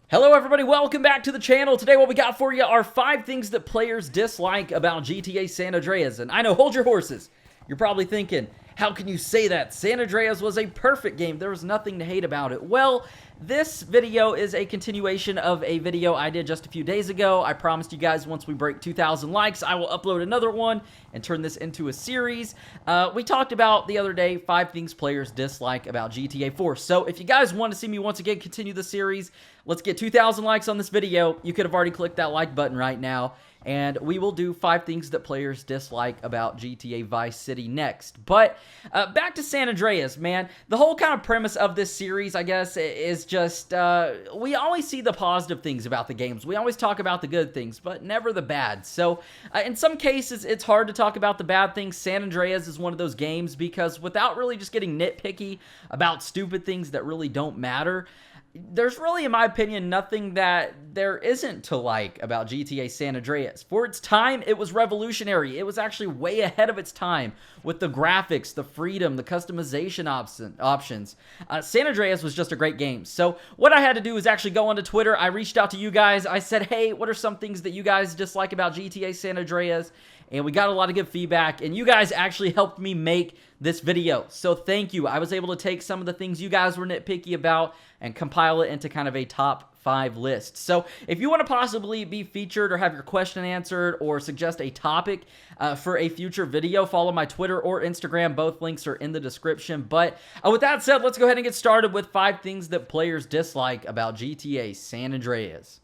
Hello everybody, welcome back to the channel. Today what we got for you are 5 things that players dislike about GTA San Andreas. And I know, hold your horses. You're probably thinking, how can you say that? San Andreas was a perfect game. There was nothing to hate about it. Well, this video is a continuation of a video I did just a few days ago. I promised you guys once we break 2,000 likes, I will upload another one and turn this into a series. We talked about the other day 5 things players dislike about GTA 4. So if you guys want to see me once again continue the series, let's get 2,000 likes on this video. You could have already clicked that like button right now. And we will do 5 things that players dislike about GTA Vice City next. But back to San Andreas, man. The whole kind of premise of this series, I guess, is just we always see the positive things about the games. We always talk about the good things, but never the bad. So in some cases, it's hard to talk about the bad things. San Andreas is one of those games because without really just getting nitpicky about stupid things that really don't matter, there's really, in my opinion, nothing that there isn't to like about GTA San Andreas. For its time, it was revolutionary. It was actually way ahead of its time with the graphics, the freedom, the customization options. San Andreas was just a great game. So what I had to do is actually go onto Twitter. I reached out to you guys. I said, hey, what are some things that you guys dislike about GTA San Andreas? And we got a lot of good feedback, and you guys actually helped me make this video. So thank you. I was able to take some of the things you guys were nitpicky about and compile it into kind of a top 5 list. So if you want to possibly be featured or have your question answered or suggest a topic for a future video, follow my Twitter or Instagram. Both links are in the description. But with that said, let's go ahead and get started with 5 things that players dislike about GTA San Andreas.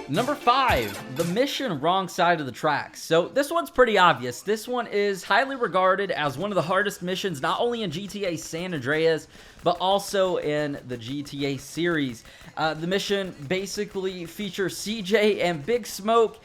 Number 5, the mission wrong side of the tracks. So this one's pretty obvious. This one is highly regarded as one of the hardest missions, not only in GTA San Andreas, but also in the GTA series. The mission basically features CJ and Big Smoke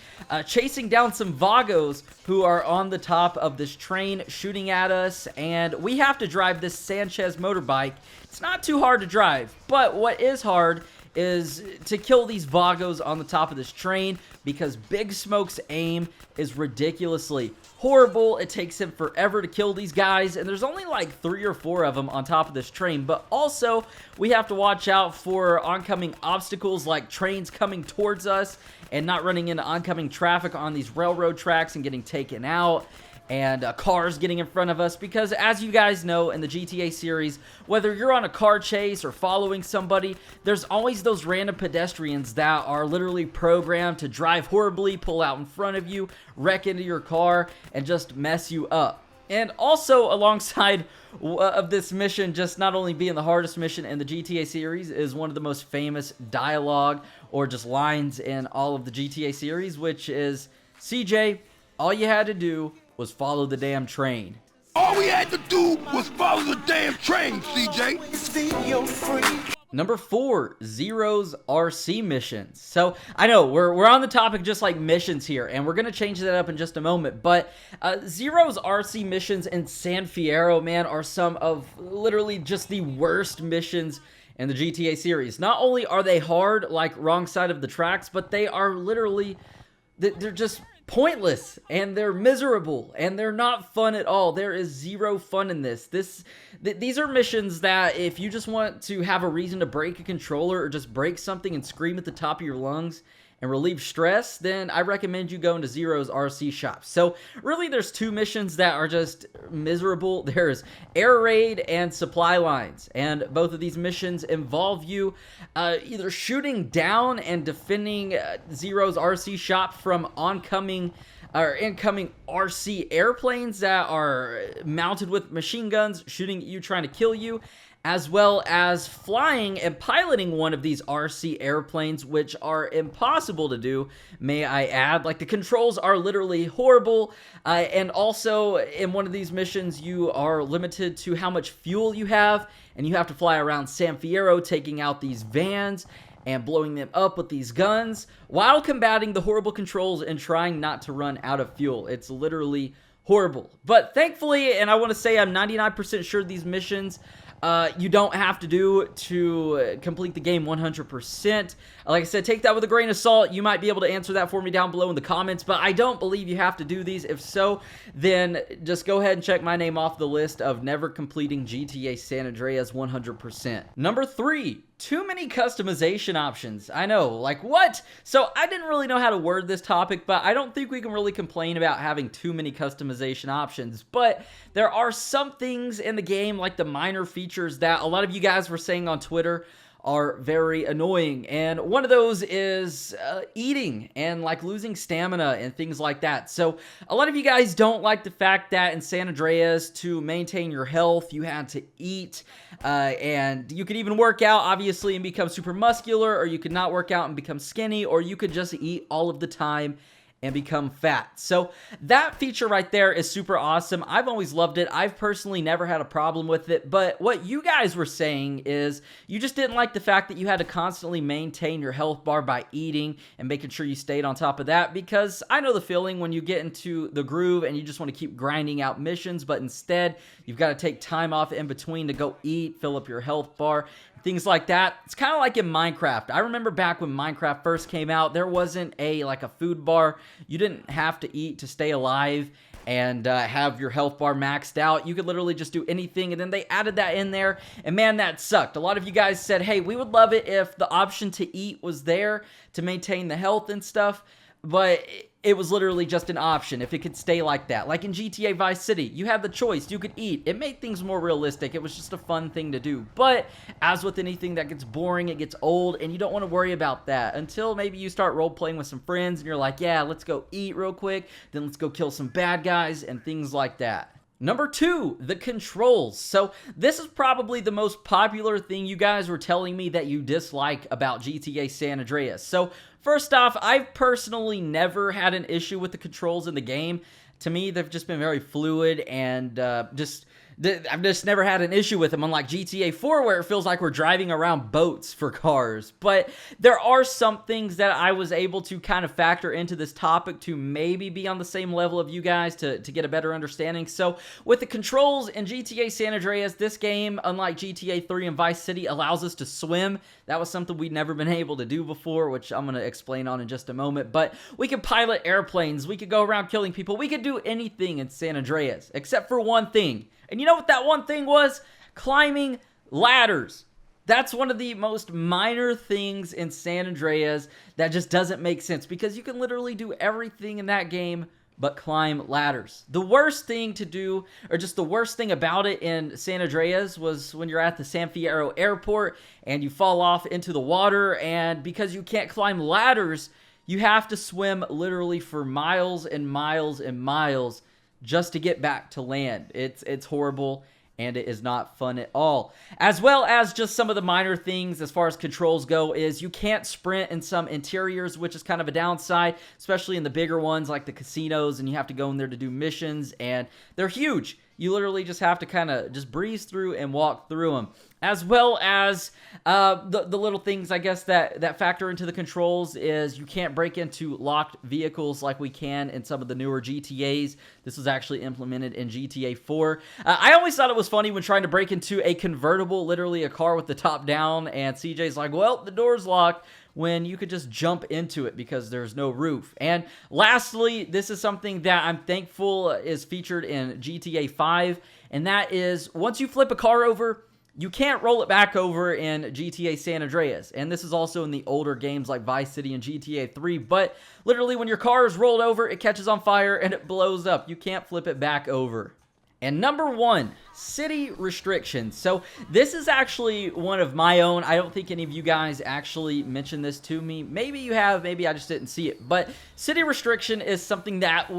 chasing down some Vagos who are on the top of this train shooting at us, and we have to drive this Sanchez motorbike. It's not too hard to drive, but what is hard is to kill these Vagos on the top of this train because Big Smoke's aim is ridiculously horrible. It takes him forever to kill these guys, and there's only like 3 or 4 of them on top of this train. But also, we have to watch out for oncoming obstacles like trains coming towards us and not running into oncoming traffic on these railroad tracks and getting taken out, and cars getting in front of us, because as you guys know in the GTA series, whether you're on a car chase or following somebody, there's always those random pedestrians that are literally programmed to drive horribly, pull out in front of you, wreck into your car, and just mess you up. And also alongside of this mission, just not only being the hardest mission in the GTA series, is one of the most famous dialogue or just lines in all of the GTA series, which is, CJ, all you had to do was follow the damn train. All we had to do was follow the damn train, CJ. Number 4, Zero's RC missions. So, I know, we're on the topic just like missions here, and we're going to change that up in just a moment, but Zero's RC missions in San Fierro, man, are some of literally just the worst missions in the GTA series. Not only are they hard, like wrong side of the tracks, but they are literally, they're just pointless, and they're miserable, and they're not fun at all. There is zero fun in this. These are missions that if you just want to have a reason to break a controller or just break something and scream at the top of your lungs and relieve stress, then I recommend you go into Zero's RC shop. So really there's 2 missions that are just miserable. There's Air Raid and Supply Lines, and both of these missions involve you either shooting down and defending Zero's RC shop from incoming RC airplanes that are mounted with machine guns shooting at you, trying to kill you, as well as flying and piloting one of these RC airplanes, which are impossible to do, may I add. Like, the controls are literally horrible, and also in one of these missions you are limited to how much fuel you have, and you have to fly around San Fierro taking out these vans and blowing them up with these guns while combating the horrible controls and trying not to run out of fuel. It's literally horrible. But thankfully, and I want to say I'm 99% sure these missions you don't have to do to complete the game 100%. Like I said, take that with a grain of salt. You might be able to answer that for me down below in the comments, but I don't believe you have to do these. If so, then just go ahead and check my name off the list of never completing GTA San Andreas 100%. Number 3. Too many customization options. I know, like what? So I didn't really know how to word this topic, but I don't think we can really complain about having too many customization options. But there are some things in the game, like the minor features that a lot of you guys were saying on Twitter are very annoying, and one of those is eating and like losing stamina and things like that. So a lot of you guys don't like the fact that in San Andreas, to maintain your health, you had to eat, and you could even work out obviously and become super muscular, or you could not work out and become skinny, or you could just eat all of the time and become fat. So that feature right there is super awesome. I've always loved it. I've personally never had a problem with it, but what you guys were saying is you just didn't like the fact that you had to constantly maintain your health bar by eating and making sure you stayed on top of that, because I know the feeling when you get into the groove and you just want to keep grinding out missions, but instead you've got to take time off in between to go eat, fill up your health bar, things like that. It's kind of like in Minecraft. I remember back when Minecraft first came out, there wasn't like a food bar. You didn't have to eat to stay alive and have your health bar maxed out. You could literally just do anything, and then they added that in there, and man, that sucked. A lot of you guys said, hey, we would love it if the option to eat was there to maintain the health and stuff, but it was literally just an option if it could stay like that. Like in GTA Vice City, you had the choice. You could eat. It made things more realistic. It was just a fun thing to do. But as with anything that gets boring, it gets old, and you don't want to worry about that until maybe you start role-playing with some friends, and you're like, yeah, let's go eat real quick, then let's go kill some bad guys, and things like that. Number 2, the controls. So this is probably the most popular thing you guys were telling me that you dislike about GTA San Andreas. So first off, I've personally never had an issue with the controls in the game. To me, they've just been very fluid, and I've just never had an issue with them, unlike GTA 4, where it feels like we're driving around boats for cars. But there are some things that I was able to kind of factor into this topic to maybe be on the same level of you guys to get a better understanding. So with the controls in GTA San Andreas, this game, unlike GTA 3 and Vice City, allows us to swim. That was something we'd never been able to do before, which I'm going to explain on in just a moment. But we could pilot airplanes. We could go around killing people. We could do anything in San Andreas, except for one thing. And you know what that one thing was? Climbing ladders. That's one of the most minor things in San Andreas that just doesn't make sense, because you can literally do everything in that game but climb ladders. The worst thing to do, or just the worst thing about it in San Andreas, was when you're at the San Fierro airport and you fall off into the water, and because you can't climb ladders, you have to swim literally for miles and miles and miles just to get back to land. It's horrible, and it is not fun at all. As well as just some of the minor things as far as controls go is you can't sprint in some interiors, which is kind of a downside, especially in the bigger ones like the casinos, and you have to go in there to do missions, and they're huge. You literally just have to kind of just breeze through and walk through them. As well as the little things, I guess, that factor into the controls is you can't break into locked vehicles like we can in some of the newer GTAs. This was actually implemented in GTA 4. I always thought it was funny when trying to break into a convertible, literally a car with the top down, and CJ's like, well, the door's locked, when you could just jump into it because there's no roof. And lastly, this is something that I'm thankful is featured in GTA 5, and that is once you flip a car over, you can't roll it back over in GTA San Andreas. And this is also in the older games like Vice City and GTA 3, but literally when your car is rolled over, it catches on fire and it blows up. You can't flip it back over. And number 1, city restrictions. So this is actually one of my own. I don't think any of you guys actually mentioned this to me. Maybe you have, maybe I just didn't see it. But city restriction is something that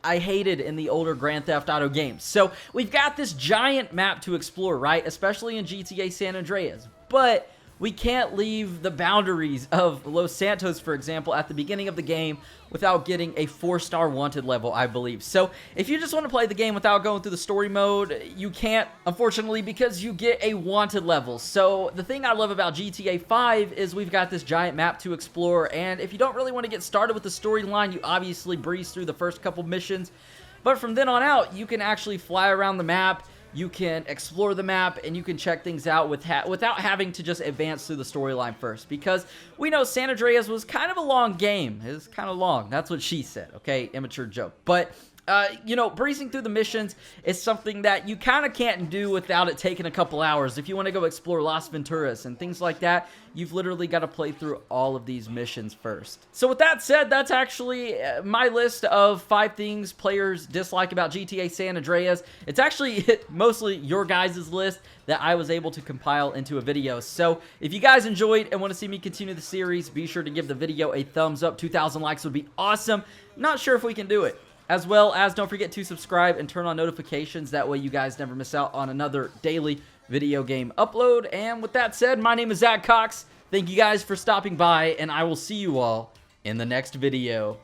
I hated in the older Grand Theft Auto games. So we've got this giant map to explore, right? Especially in GTA San Andreas. But we can't leave the boundaries of Los Santos, for example, at the beginning of the game without getting a 4-star wanted level, I believe. So if you just want to play the game without going through the story mode, you can't, unfortunately, because you get a wanted level. So the thing I love about GTA 5 is we've got this giant map to explore, and if you don't really want to get started with the storyline, you obviously breeze through the first couple missions. But from then on out, you can actually fly around the map, you can explore the map, and you can check things out without having to just advance through the storyline first. Because we know San Andreas was kind of a long game. It was kind of long. That's what she said, okay? Immature joke. But you know, breezing through the missions is something that you kind of can't do without it taking a couple hours. If you want to go explore Las Venturas and things like that, you've literally got to play through all of these missions first. So with that said, that's actually my list of 5 things players dislike about GTA San Andreas. It's actually mostly your guys' list that I was able to compile into a video. So if you guys enjoyed and want to see me continue the series, be sure to give the video a thumbs up. 2,000 likes would be awesome. Not sure if we can do it. As well as don't forget to subscribe and turn on notifications. That way you guys never miss out on another daily video game upload. And with that said, my name is Zach Cox. Thank you guys for stopping by, and I will see you all in the next video.